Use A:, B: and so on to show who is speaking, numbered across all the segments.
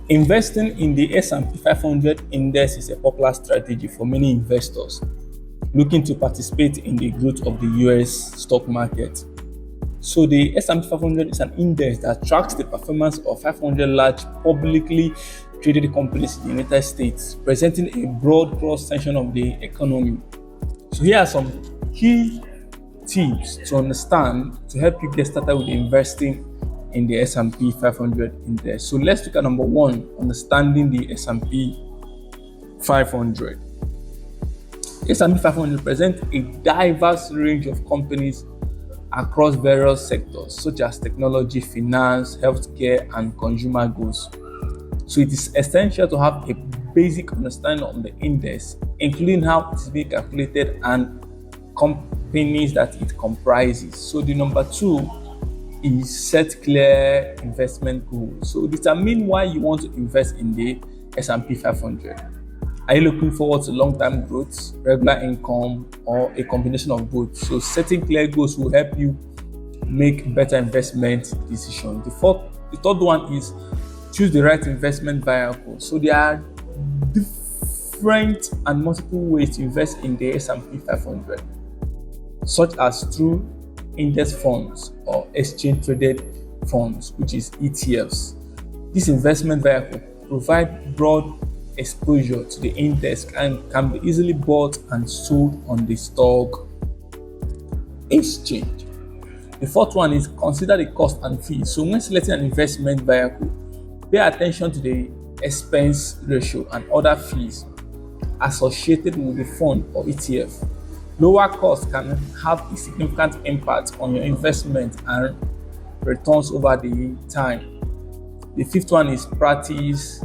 A: Investing in the S&P 500 index is a popular strategy for many investors looking to participate in the growth of the US stock market. So the S&P 500 is an index that tracks the performance of 500 large publicly traded companies in the United States, presenting a broad cross-section of the economy. So here are some key tips to understand to help you get started with investing in the S&P 500 index. So let's look at number one, understanding the S&P 500. S&P 500 presents a diverse range of companies across various sectors such as technology, finance, healthcare, and consumer goods. So it is essential to have a basic understanding of the index, including how it is being calculated and companies that it comprises. So the number two is set clear investment goals. So determine why you want to invest in the S&P 500. Are you looking forward to long-term growth, regular income, or a combination of both? So setting clear goals will help you make better investment decisions. The third one is choose the right investment vehicle. So there are different and multiple ways to invest in the S&P 500, such as through index funds or exchange traded funds, which is ETFs. This investment vehicle provide broad exposure to the index and can be easily bought and sold on the stock exchange. The fourth one is consider the cost and fees. So when selecting an investment vehicle, pay attention to the expense ratio and other fees associated with the fund or ETF. Lower costs can have a significant impact on your investment and returns over the time. The fifth one is practice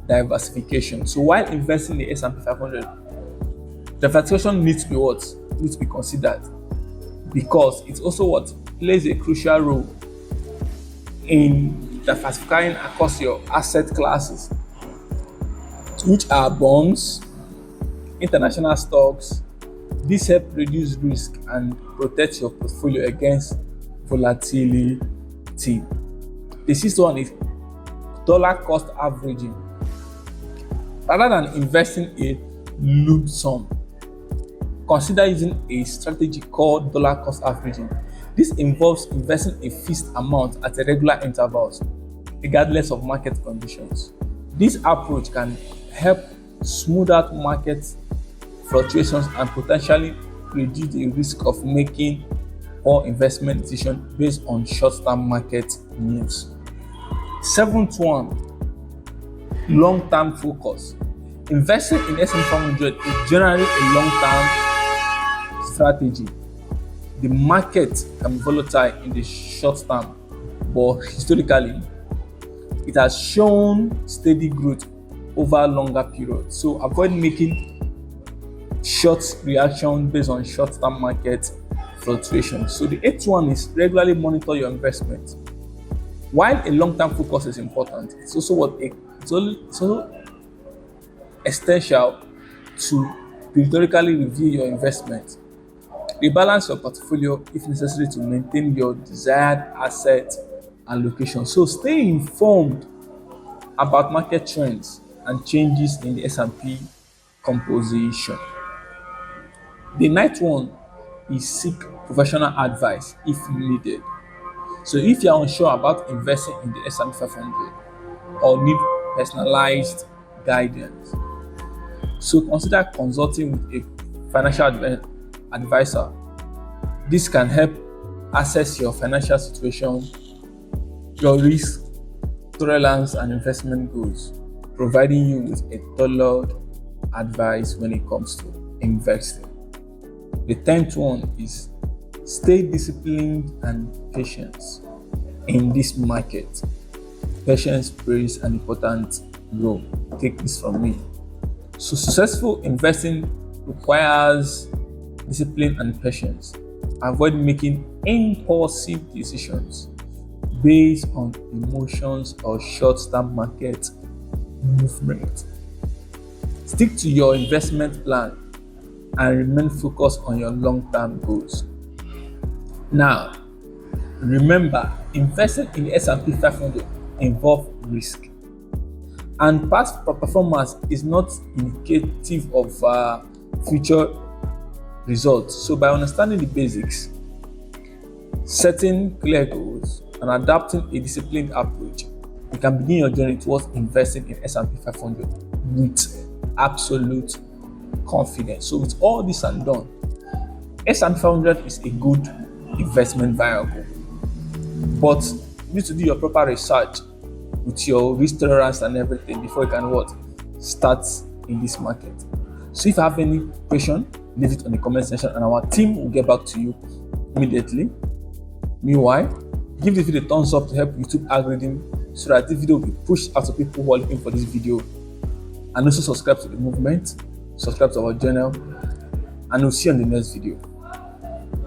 A: diversification. So while investing in the S&P 500, diversification needs to be considered, because it's also plays a crucial role in diversifying across your asset classes, which are bonds, international stocks. This helps reduce risk and protect your portfolio against volatility. The sixth one is dollar cost averaging. Rather than investing a lump sum, consider using a strategy called dollar cost averaging. This involves investing a fixed amount at regular intervals, regardless of market conditions. This approach can help smooth out market fluctuations and potentially reduce the risk of making poor investment decisions based on short-term market news. Seventh one, long-term focus. Investing in S&P 500 is generally a long-term strategy. The market can be volatile in the short term, but historically, it has shown steady growth over longer periods. So avoid making short reaction based on short-term market fluctuations. So the eighth one is regularly monitor your investment. While a long-term focus is important, it's also essential to periodically review your investment. Rebalance your portfolio if necessary to maintain your desired asset allocation. So stay informed about market trends and changes in the S&P composition. The ninth one is seek professional advice if needed. So if you are unsure about investing in the S&P 500 or need personalized guidance, so consider consulting with a financial advisor. This can help assess your financial situation, your risk tolerance, and investment goals, providing you with a tailored advice when it comes to investing. The 10th one is stay disciplined and patient in this market. Patience plays an important role. Take this from me. So successful investing requires discipline and patience. Avoid making impulsive decisions based on emotions or short-term market movement. Stick to your investment plan and remain focused on your long-term goals. Now, remember, investing in the S&P 500 involves risk. And past performance is not indicative of future results. So by understanding the basics, setting clear goals, and adapting a disciplined approach, you can begin your journey towards investing in S&P 500 with absolute confidence. So with all this and done, S&P 500 is a good investment vehicle, but you need to do your proper research with your risk tolerance and everything before you can start in this market. So if you have any question, leave it on the comment section and our team will get back to you immediately. Meanwhile, give this video a thumbs up to help YouTube algorithm so that this video will be pushed out to people who are looking for this video. And also subscribe to the movement, subscribe to our channel, and we'll see you on the next video.